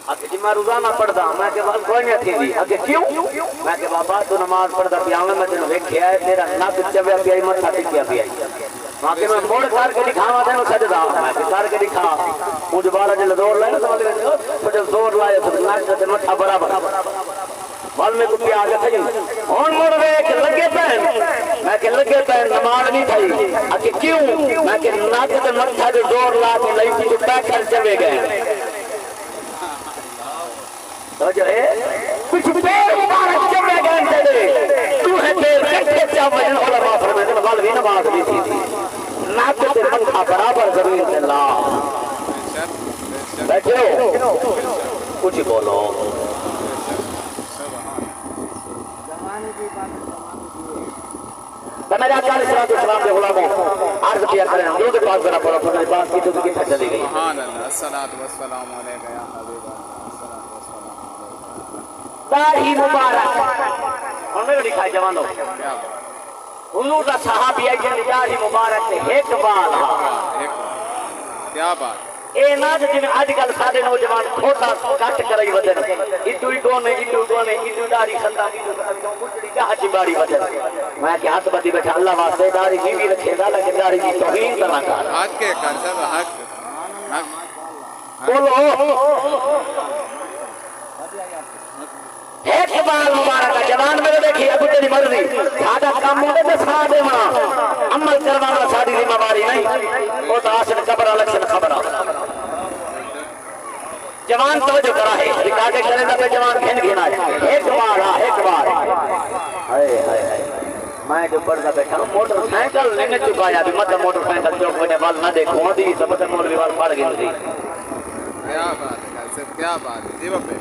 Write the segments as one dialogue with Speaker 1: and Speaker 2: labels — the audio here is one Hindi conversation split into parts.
Speaker 1: आगे जी मैं रोजाना पढ़दा मैं के बाल कोई नहीं थी आगे क्यों मैं के बाबा तू नमाज पढ़दा पिया मैं तेन वेख्या है तेरा नक चव्या पिया मत्था टिकिया पिया मां के मैं मोड़ करके दिखावा तेन सजदा मैं के करके दिखा मुझ बाला जल जोर लाया तो जब जोर लाया तो नाक से मत्था बराबर बाल में कुत्ते आगे थे और मोड़ देख लगे पैन मैं के लगे पैन नमाज नहीं थी आगे क्यों मैं के नाक से मत्था जो जोर ला के लई थी तो पैकर चवे गए तो जो है कुछ देर मुबारक चमे गए चले तू है देर कट्ठे चा वजन होला बापर में तो बाल भी नमाज नहीं थी नाक से मत्था बराबर जमीन से ला बैठो कुछ बोलो मेरा अकाल सलाम के गुलामों अर्ज किया करें हम लोग के पास जरा पड़ा पड़ा बात की तो कितना चली गई
Speaker 2: सुभान अल्लाह अस्सलातु वस्सलामु अलैका या हबीब
Speaker 1: दाढ़ी मुबारक हमने को दिखाई जवानों
Speaker 2: क्या
Speaker 1: हुजूर का सहाबी है कि दाढ़ी मुबारक से एक बाल
Speaker 2: क्या बात
Speaker 1: ए ना जिन आजकल सारे नौजवान खोटा कट करई वदन इतु कोने इतु दाढ़ी खंदा इतु मुटड़ी जहाजी बाड़ी वदन मैं के हाथ बदी बैठा अल्लाह वास्ते दाढ़ी भी रखेगा लेकिन दाढ़ी की तौहीन करना कर
Speaker 2: हक के कर सब हक
Speaker 1: बोलो एक बाल मुबारक जवान मेरे देखी अब तेरी मर्जी सादा काम होवे तो सा देवा अमल करवाना साडी जिम्मेवारी नहीं वो तो आसन कब्र लक्षण खबर जवान तवज्जो करा है रिकार्ड करेगा तो जवान घिन घिना एक बार हाय हाय मैं जो पढ़दा बैठा मोटरसाइकिल लेने चुकाया भी मतलब मोटरसाइकिल चौक में वाल ना देखो दी सब तो मौलवी वाल पड़ गए थी
Speaker 2: क्या बात है सर क्या बात है जी बापे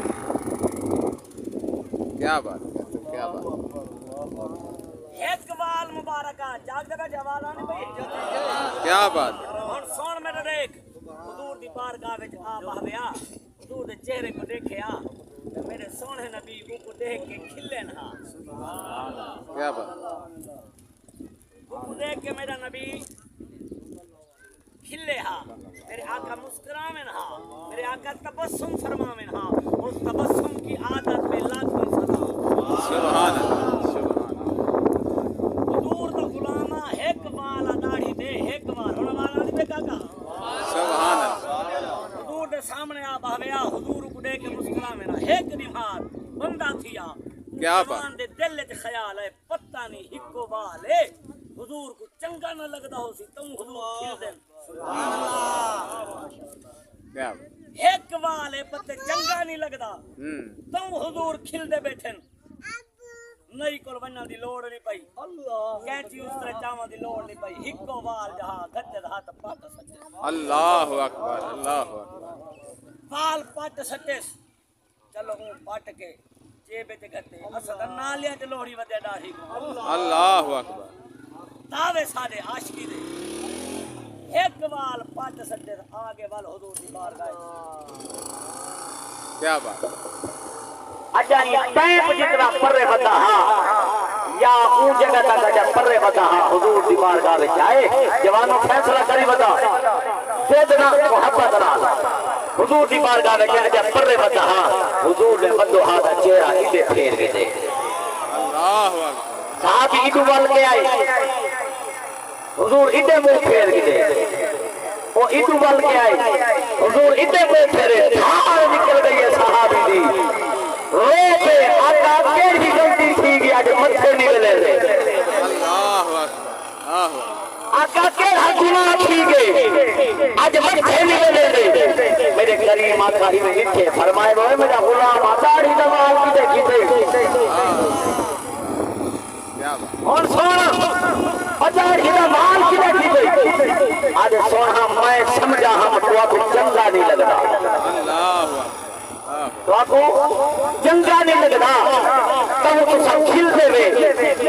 Speaker 2: क्या बात
Speaker 1: एक बाल मुबारक जाग जगह जवान आने भाई
Speaker 2: क्या बात
Speaker 1: और सुन मेरे देख हुजूर दी बारगाह विच आ बहया हुजूर दे चेहरे को देखया मेरे सोने नबी को देख के खिले ना
Speaker 2: क्या बात
Speaker 1: को देख के मेरा नबी खिले हा मेरे आका मुस्कुरावे ना मेरे आका तबस्सुम फरमावे ना उस तबस्सुम की आदत में लाखों सलाम
Speaker 2: सुभान अल्लाह
Speaker 1: हुजूर दा गुलामा एक बाल दाढ़ी दे एक बार होने वाला नहीं काका
Speaker 2: सुभान अल्लाह
Speaker 1: हुजूर दे सामने आ बहया हुजूर को देख के मुस्कुरावे ना एक निहार बंदा थिया
Speaker 2: क्या बात
Speaker 1: दे दिल च ख्याल है पता नहीं हिको बाल है हुजूर को चंगा न लगदा हो सी तुम हुजूर खिल दे सुभान अल्लाह
Speaker 2: क्या
Speaker 1: एक बाल है पते चंगा नहीं लगदा तुम हुजूर खिल दे बैठन नहीं कोल वन्ना दी लोड़ नहीं पई अल्लाह कैंची उस तरह चावा दी लोड़ नहीं पई हिको बाल जहां गद्दे हाथ पट सके
Speaker 2: अल्लाहु अकबर
Speaker 1: बाल पट सके चलो हूं पट के जेब ते गते असद नालिया ते लोहड़ी वदे दाढ़ी
Speaker 2: अल्लाहु अकबर
Speaker 1: दावे सारे आशिकी दे एक बाल पट सके आगे वाल हुजूर दी बारगाह
Speaker 2: क्या बात
Speaker 1: अच्छा ये पैप जितना पर्रे बता या ऊ जगह तक जब पर्रे बता हुजूर दी बारगाह में आए जवानों फैसला करी बता सेदना मोहब्बत नाल हुजूर दी बारगाह में जब पर्रे बता हुजूर ने बंदो हाथ चेहरा इधे फेर के दे
Speaker 2: अल्लाहु अकबर
Speaker 1: साहब इदु वाल के आए हुजूर इधे मुंह फेर के दे वो इदु वाल के आए हुजूर इधे मुंह फेरे धार निकल गई है सहाबी दी रोके आका केड़ी गलती थी गई आज मथे निकले रे
Speaker 2: अल्लाहु अकबर
Speaker 1: आका केड़ा गुनाह थी गई आज मथे निकले रे मेरे करीम आका ही में लिखे फरमाए वो मेरा गुलाम दाढ़ी दवाल की देखी
Speaker 2: क्या बात
Speaker 1: और सोना दाढ़ी दवाल की देखी आज सोना मैं समझा हम तो आपको चंगा नहीं लगता
Speaker 2: अल्लाहु
Speaker 1: तो आपको चंगा नहीं लगता तब तो सब खिल देवे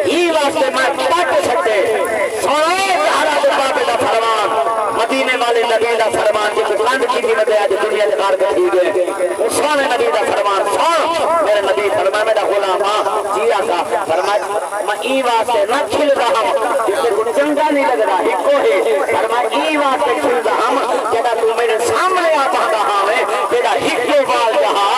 Speaker 1: ही वास्ते मैं पट सकते सोना हरा दे बाबे दा फरमान मदीने वाले नबी दा फरमान जो कंध की कीमत आज दुनिया के कार के ठीक है उस सोने नबी दा फरमान सुन मेरे नबी फरमाया मेरा गुलाम जी आका फरमाया मैं ई वास्ते ना खिल रहा हूं जिससे को चंगा नहीं लग रहा इको है फरमाया ई वास्ते खिल रहा हूं जेदा तू मेरे सामने आ पादा है तेरा हिक्के बाल जहां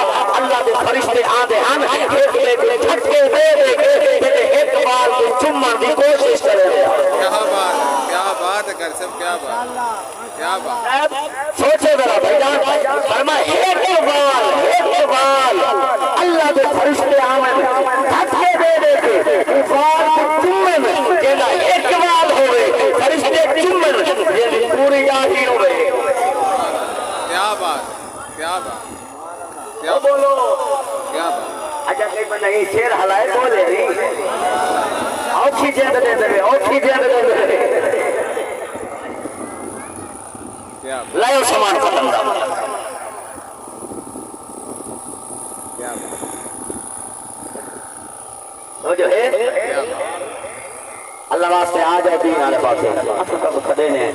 Speaker 2: क्या बात
Speaker 1: ओ बोलो
Speaker 2: क्या बात
Speaker 1: अच्छा कहीं पर नहीं शेर हलाए बोले औखी जेंद दे दे औखी जेंद दे दे
Speaker 2: क्या बात
Speaker 1: लायो सामान खत्म
Speaker 2: क्या बात
Speaker 1: तो जो है
Speaker 2: क्या बात
Speaker 1: अल्लाह वास्ते आ जाए दी नाले पासे असु कब खड़े ने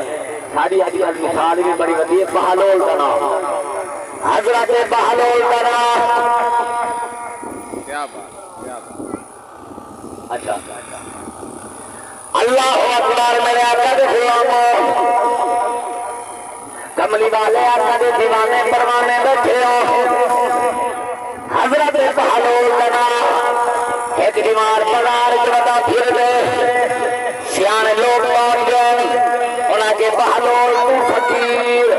Speaker 1: साड़ी आजकल मिसाल भी बड़ी वधी है बहलोल का नाम हजरत बहलोल का नाम
Speaker 2: क्या बात
Speaker 1: अच्छा अल्लाह अकबर मेरे आका दे गुलामों कमली वाले आका दे दीवाने परवाने बैठे हो हजरत बहलोल का नाम एक बीमार पगार बता फिर दे सियाने लोग पहुंच गए उनके बहलोल तू फकीर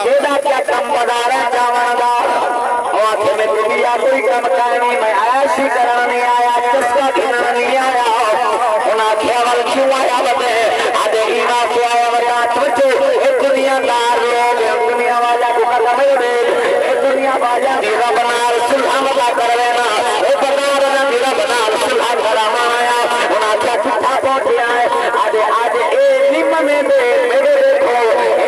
Speaker 1: केदा क्या कम बदारा जावनदा और आंखें में दुनिया कोई कम करनी मैं ऐसी करना नहीं आया किसका कहना नहीं आया उनके अवल क्यों आया बते आधे ईमा को आया बता तुझे एक दुनियादार लोग दुनिया वाला को कदम दे एक दुनिया वाला मेरा बना सुलह मता कर लेना ओ बना ना मेरा बना सुलह कराना आया उनके चिट्ठा पहुंच गया है आधे आधे ए निमने दे मेरे देखो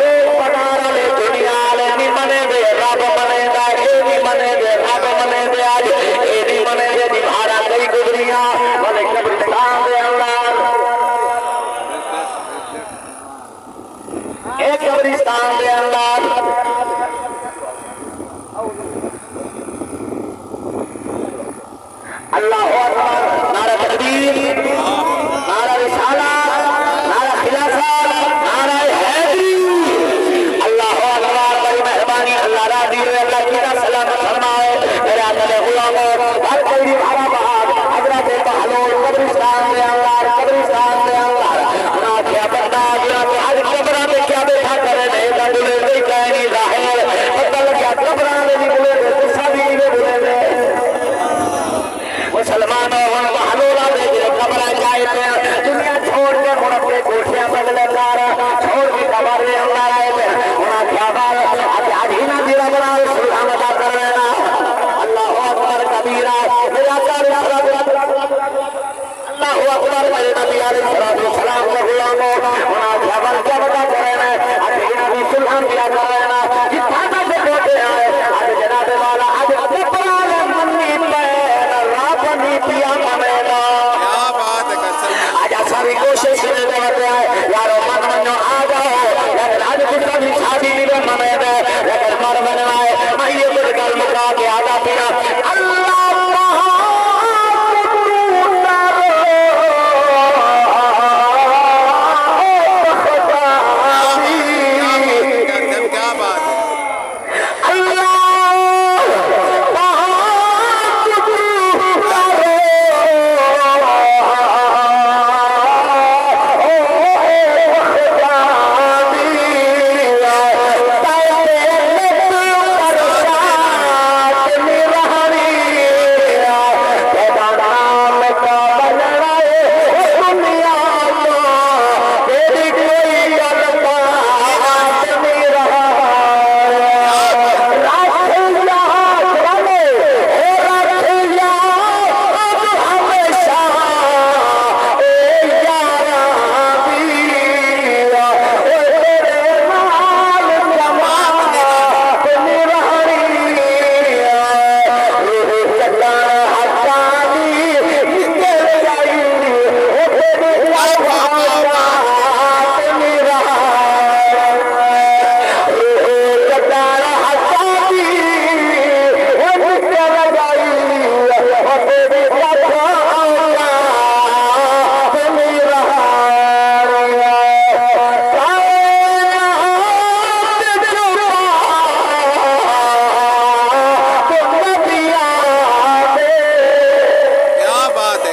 Speaker 1: एक बना ले दुनिया ले निमने दे रब मने दा ए निमने दे रब मने दे आज ए निमने दे दिहारा कई गुजरिया वाले कब्रिस्तान दे अंदर एक कब्रिस्तान दे अंदर अल्लाह अकबर नारा तकबीर नारा रिसाला नारा खिलाफत नारा हैदरी अल्लाह अकबर बड़ी मेहरबानी अल्लाह राजी है अल्लाह की सलामत फरमाए मेरे आका दे गुलामों हर कोई हरा बहाद हजरत बहलोल कब्रिस्तान दे अंदर उना क्या बंदा गिरा तो आज कब्र में क्या बैठा करे नहीं दा बोले नहीं कहनी जाहिर पता लगा कब्र में नहीं बोले तो सभी में बोले मुसलमानों हम बहलोला दे कब्र जाए दुनिया छोड़ के मुड़ अपने कोठियां बदले कार छोड़ के कब्र में अंदर आए थे उना क्या बात आज ही ना दिला बना सुलह मता कर लेना अल्लाह अकबर कबीरा मेरा अल्लाह अकबर मेरे नबी अलैहि सलाम के गुलामों उना क्या बात क्या बता कर लेना आज ही ना भी सुलह किया कर लेना जितना से कोठे आए आज जनाब वाला आज कब्र में मन्नी पे पिया मनेगा
Speaker 2: क्या बात है कसम
Speaker 1: आज सारी कोशिश करते हैं यारो मन मनो आ जाओ लेकिन आज कुछ भी शादी नहीं मने दे लेकिन मर बनवाए मैं ये कुछ गल मुका के आधा पिया अल्लाह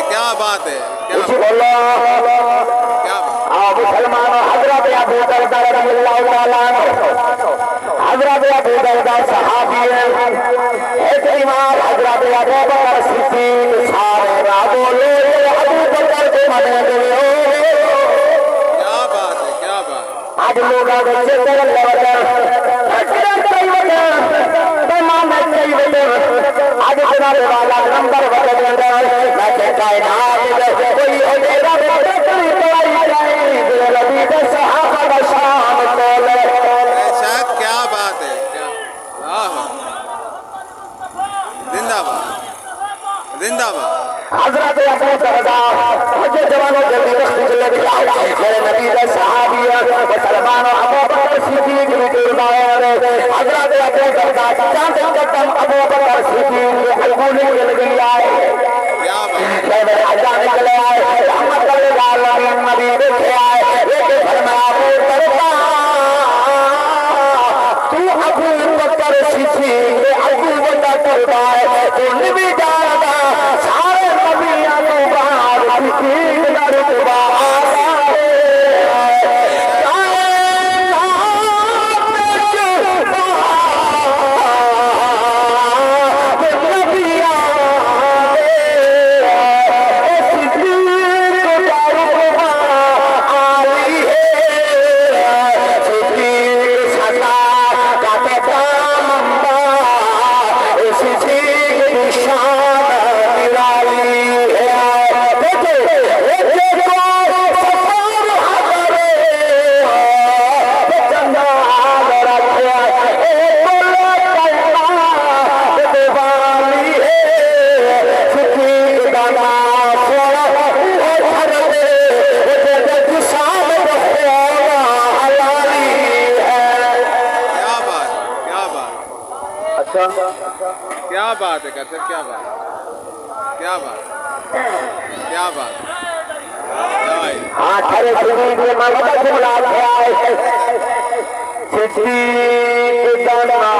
Speaker 2: क्या बात है हजरत अबू दरदा सहाबी एक इमाम हजरत अबू बकर सिद्दीक सारे राबो ले अबू बकर के मने दे क्या बात है क्या बात
Speaker 1: आज लोग बच्चे कर ले वजह
Speaker 2: किनारे वाला नंबर वन मैं कायनात कोई हो तेरा बेटरी तोड़ी जाए नबी के सहाबा का शान तोले।
Speaker 3: ऐसा क्या बात है, क्या वाह, जिंदाबाद जिंदाबाद।
Speaker 2: हजरत अबू दरदा मुझे जवानों जल्दी वक्त चले गया मेरे नबी के सहाबी सलमान और अबू बकर सिद्दीक की कुर्बान हजरत अबू दरदा चांद कदम अबू बकर सिद्दीक के अलगुनी के लग गया
Speaker 3: क्या बात,
Speaker 2: मेरे आजा निकले आए रहमत आलमीन नबी देखे आए एक फरमाया अबू दरदा तू अबू बकर सिद्दीक के अबू बकर कुर्बान तू नबी जाना सारे नबियां तो बाहर सिद्दीक का रुतबा
Speaker 3: क्या बात है कहते, क्या बात, क्या बात, क्या बात।
Speaker 2: हाँ खरे सिद्दीक के मगध जुमला आए सिद्दीक दाना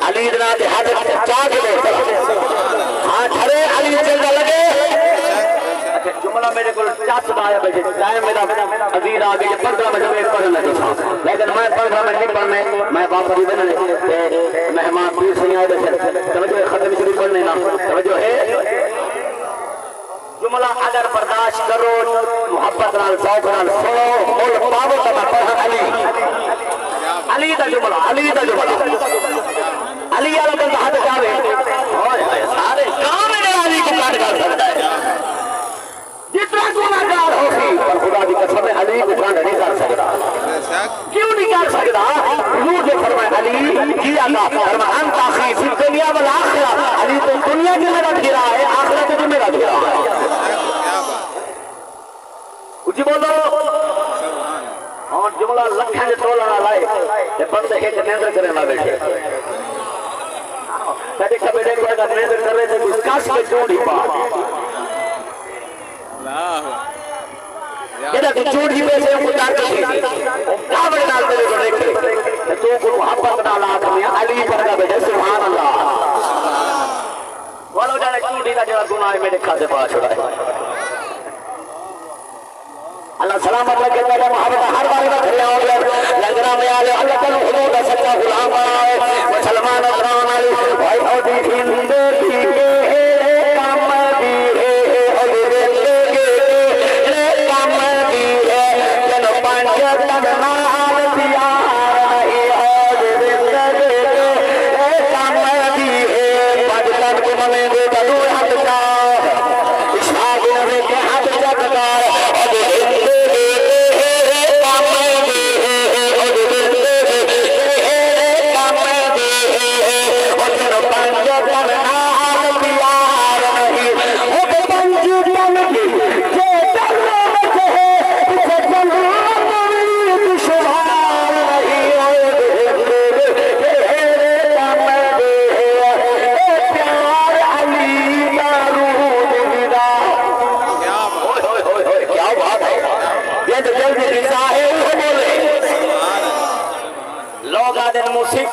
Speaker 2: अली इतना हाथ चाक दे हाँ ठरे अली चलता लगे
Speaker 1: अच्छा जुमला मेरे को चाच आया बजे टाइम मेरा अजीज आ गए 15 मिनट में पढ़ना था लेकिन मैं 15 मिनट नहीं पढ़ने मैं वापस बनने मेहमान पीर से आए थे समझो खत्म शुरू पढ़ने ना समझो है जुमला अगर बर्दाश्त करो मोहब्बत नाल शौक नाल सुनो बोल पावो तो मैं पढ़ा अली अली दा जुमला अली वाला बंदा हाथ जावे सारे गांव में अली को काट कर सकता है जितना गुनाहगार हो पर खुदा की कसम है अली को काट नहीं कर सकता क्यों नहीं कर सकता नूर जो फरमाए अली किया का फरमाया अंत आखिर फिर दुनिया वाला आखिरा अली तो दुनिया के मेरा घिरा है आखिरत में मेरा घिरा है जी बोलो और जुमला लखा जो तोला लाए ते बंदे एक नेंद्र करे ना बैठे कभी कभी देखो अगर नेंद्र कर रहे थे कुछ काश के चोट ही पा ये तो चोट ही पे से को डाल के क्या बड़े डाल दे को देख तो को मोहब्बत डाला आदमी अली पर का बैठे सुभान अल्लाह बोलो जाने चोट ही का जो गुनाह है मेरे खाते पास छोड़ा है अल्लाह सलामत लगे तेरे मोहब्बत हर बार में खड़े हो गए लंगरा में आले अल्लाह तन हुदूद सच्चा गुलाम बनाए मुसलमान अकराम अली भाई और दी हिंदे की काम दी है और दे काम दी है जन पंच तन नाल दिया रही और दे काम दी है पाकिस्तान के मने दे दू हाथ का इशाक ने के हाथ जगदा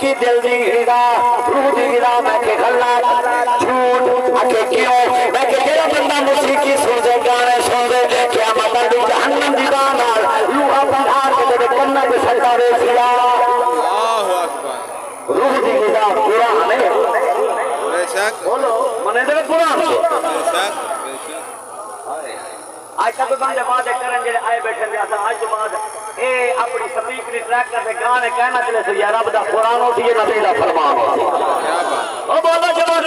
Speaker 1: की दिल दी गिरा रूह दी गिरा मैं के गल्ला झूठ आके क्यों मैं के तेरा बंदा मौसीकी सुन दे गाने सुन दे क़यामत दी जहन्नम दी नाल लूहा पहाड़ के तेरे कन्ना पे सटा रे सिया अल्लाहु अकबर रूह दी गिरा कुरान है बेशक बोलो मने दे कुरान बेशक आज तक बंदे बात करें जे आए बैठे थे असा आज तो बाद ए अपनी स्पीकर नी ट्रैक करके गाने कहना चले से यार रब दा कुरान होती है नबी दा फरमान होती है ओ बोलो जवान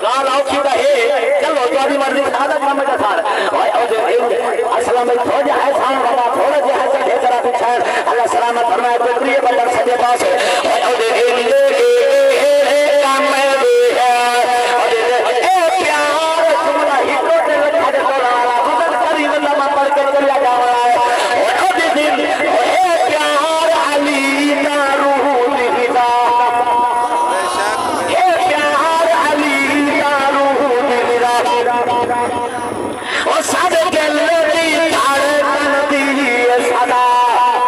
Speaker 1: गाल औखी दा है चलो तुम्हारी मर्जी सादा काम में सार भाई ओ अस्सलाम में थोड़ा है सान बाबा थोड़ा जे है से जरा पीछे अल्लाह सलामत फरमाए प्रिय बंदर सजे पास है ओ दे काम में भी है ओ दे ए प्यार तुम्हारा ही तो लगा दे तोला लम्हा पढ़ के चलिया जा रहा है प्यार अली का रूह दिखा प्यार अली का रूह दिखा और सादे दिल दी धड़कन दी सदा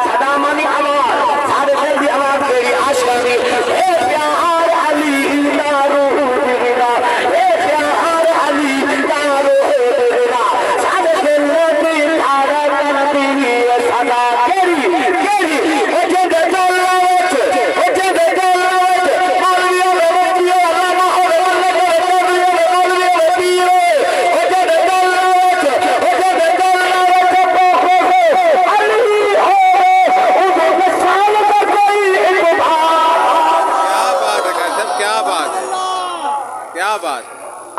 Speaker 1: सदा मानी आवाज सादे दिल दी आवाज तेरी आशिकी प्यार अली का रूह दिखा प्यार अली का रूह दिखा सादे दिल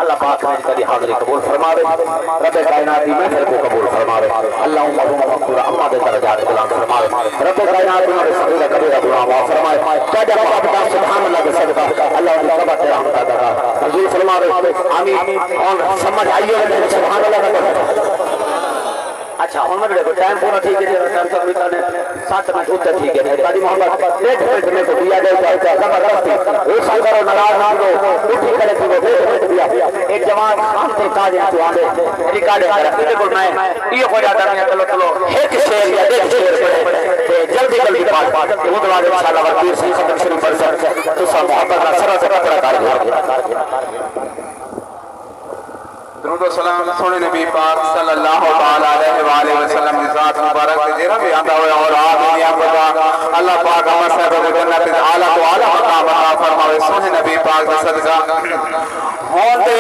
Speaker 1: अल्लाह पाक ने इसकी हाज़िरी कबूल फरमावे रब कायनात की महफिल को कबूल फरमावे अल्लाहुम्मा मग़फ़िर अम्मा दे दरजात बुलंद फरमावे रब कायनात की सगीरा कबीरा गुनाह माफ फरमाए ताजा बाप का सुभान अल्लाह के सदका अल्लाह की रहमत रहमत अता हुजूर फरमावे आमीन और समझ आइए सुभान अल्लाह का अच्छा हम देखो टाइम पूरा ठीक है टाइम सब निकालने 7 मिनट उत्तर ठीक है ताजी मोहम्मद 1 मिनट में तो दिया जाए जबरदस्ती एक साल करो नाराज ना हो उठी करे तो 1 मिनट दिया एक जवान खान तो काज है तो आंदे रिकॉर्ड कर बिल्कुल मैं ये हो जाता है चलो चलो एक शेर या 1 शेर पढ़े जल्दी जल्दी बात वो तो इंशाल्लाह वकील सिंह खत्म शुरू कर सकते तो सब मोहब्बत का सरल
Speaker 3: दरूद व सलाम सोने नबी पाक सल्लल्लाहु ताला अलैहि वसल्लम की जात मुबारक ते जेरा भी आंदा होया और आप दुनिया पता अल्लाह पाक अमर साहब को जन्नत आला तो आला मकाम अता फरमावे सोने नबी पाक का सदका होते